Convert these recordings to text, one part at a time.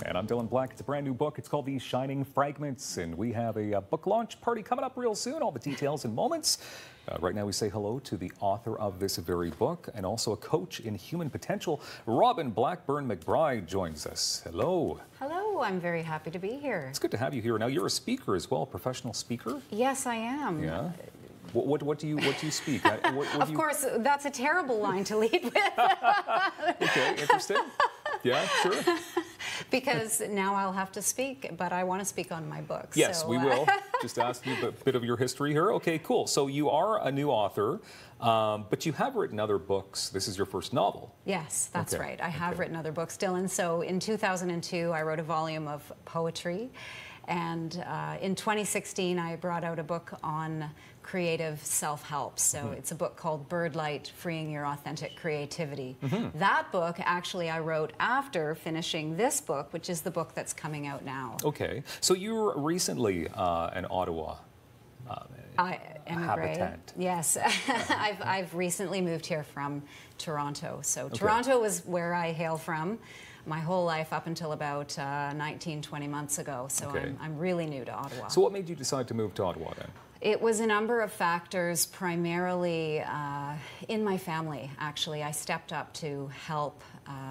And I'm Dylan Black. It's a brand new book. It's called The Shining Fragments, and we have a book launch party coming up real soon. All the details in moments. Right now we say hello to the author of this very book and also a coach in human potential. Blackburn McBride joins us. Hello. Hello, I'm very happy to be here. It's good to have you here. Now you're a speaker as well, a professional speaker? Yes, I am. Yeah. What do you speak? Of course, that's a terrible line to lead with. Okay, interesting. Yeah, sure. Because now I'll have to speak, but I want to speak on my book. Yes, so, we will. Just ask you a bit of your history here. Okay, cool. So you are a new author, but you have written other books. This is your first novel. Yes, that's okay. right. I have written other books, Dylan. So in 2002, I wrote a volume of poetry. And in 2016, I brought out a book on creative self-help. So it's a book called Birdlight, Freeing Your Authentic Creativity. That book, actually, I wrote after finishing this book, which is the book that's coming out now. Okay. So you were recently in Ottawa. Habitat. Yes. I've recently moved here from Toronto. So Toronto is where I hail from my whole life up until about 19, 20 months ago. So I'm really new to Ottawa. So what made you decide to move to Ottawa then? It was a number of factors, primarily in my family, actually. I stepped up to help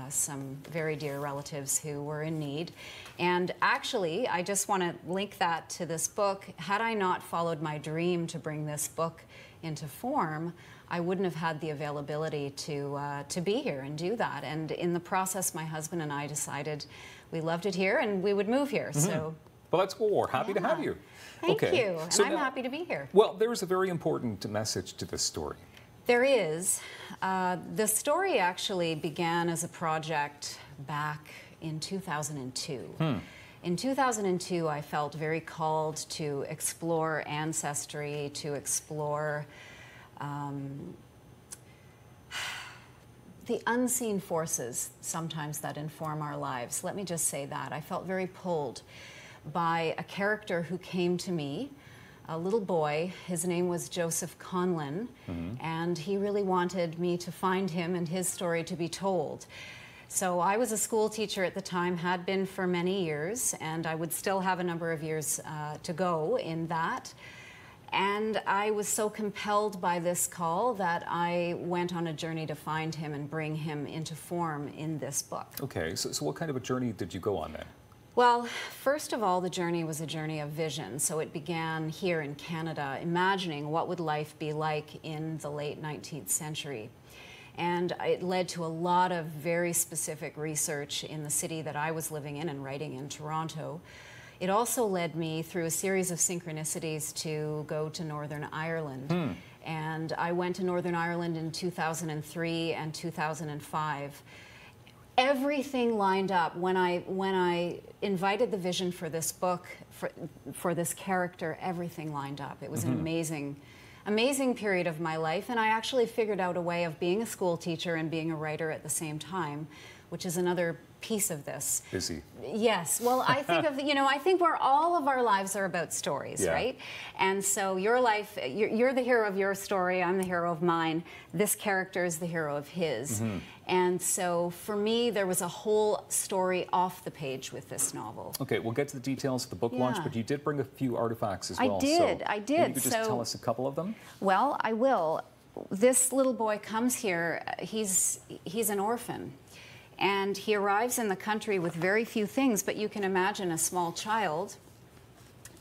some very dear relatives who were in need. And actually, I just want to link that to this book. Had I not followed my dream to bring this book into form, I wouldn't have had the availability to be here and do that. And in the process, my husband and I decided we loved it here and we would move here. So. Well, that's cool. We're happy to have you. Thank you. And I'm happy to be here. Well, there's a very important message to this story. There is. The story actually began as a project back in 2002. In 2002, I felt very called to explore ancestry, to explore the unseen forces sometimes that inform our lives. Let me just say that. I felt very pulled by a character who came to me, a little boy. His name was Joseph Conlon, and he really wanted me to find him and his story to be told. So I was a school teacher at the time, had been for many years, and I would still have a number of years to go in that. And I was so compelled by this call that I went on a journey to find him and bring him into form in this book. Okay, so what kind of a journey did you go on then? Well, first of all, the journey was a journey of vision. So it began here in Canada, imagining what would life be like in the late 19th century. And it led to a lot of very specific research in the city that I was living in and writing in, Toronto. It also led me through a series of synchronicities to go to Northern Ireland. And I went to Northern Ireland in 2003 and 2005. Everything lined up. When I invited the vision for this book, for this character, everything lined up. It was an amazing period of my life, and I actually figured out a way of being a school teacher and being a writer at the same time, which is another piece of this. Busy. Yes. Well, I think of, I think where all of our lives are about stories, right? And so your life, you're the hero of your story, I'm the hero of mine. This character is the hero of his. And so for me, there was a whole story off the page with this novel. Okay, we'll get to the details of the book launch, but you did bring a few artifacts as well. I did. Maybe you could just tell us a couple of them? Well, I will. This little boy comes here, he's an orphan. And he arrives in the country with very few things, but you can imagine a small child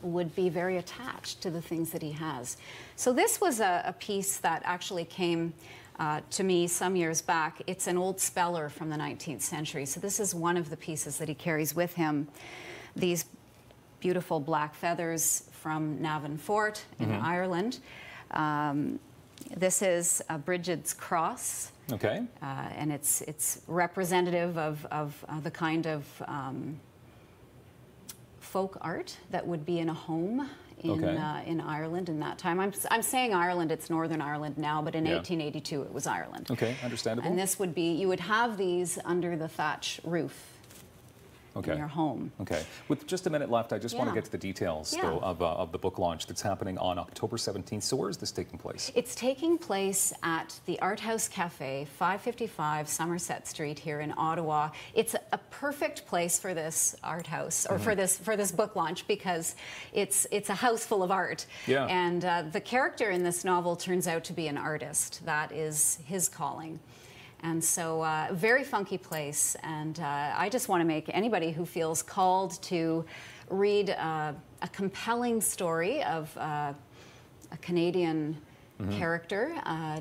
would be very attached to the things that he has. So this was a piece that actually came to me some years back. It's an old speller from the 19th century. So this is one of the pieces that he carries with him. These beautiful black feathers from Navan Fort in Ireland. This is a Brigid's cross. Okay. And it's representative of the kind of folk art that would be in a home in Ireland in that time. I'm saying Ireland, it's Northern Ireland now, but in 1882 it was Ireland. Okay, understandable. And this would be, you would have these under the thatch roof. in your home. Okay. With just a minute left, I just want to Yeah. get to the details, Yeah. though, of the book launch that's happening on October 17th. So where is this taking place? It's taking place at the Art House Cafe, 555 Somerset Street here in Ottawa. It's a perfect place for this art house, or for this book launch, because it's a house full of art. Yeah. And the character in this novel turns out to be an artist. That is his calling. And so, very funky place. And I just want to make anybody who feels called to read a compelling story of a Canadian character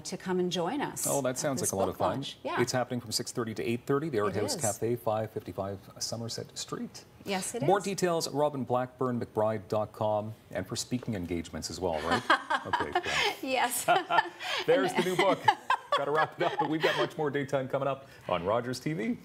to come and join us. Oh, that sounds like a lot of fun. Launch. Yeah. It's happening from 6:30 to 8:30, the Art It House is. Cafe, 555 Somerset Street. Yes, it More is. details, Robin Blackburn, McBride.com, and for speaking engagements as well, right? Okay, cool. Yes. There's the new book. Got to wrap it up, but we've got much more daytime coming up on Rogers TV.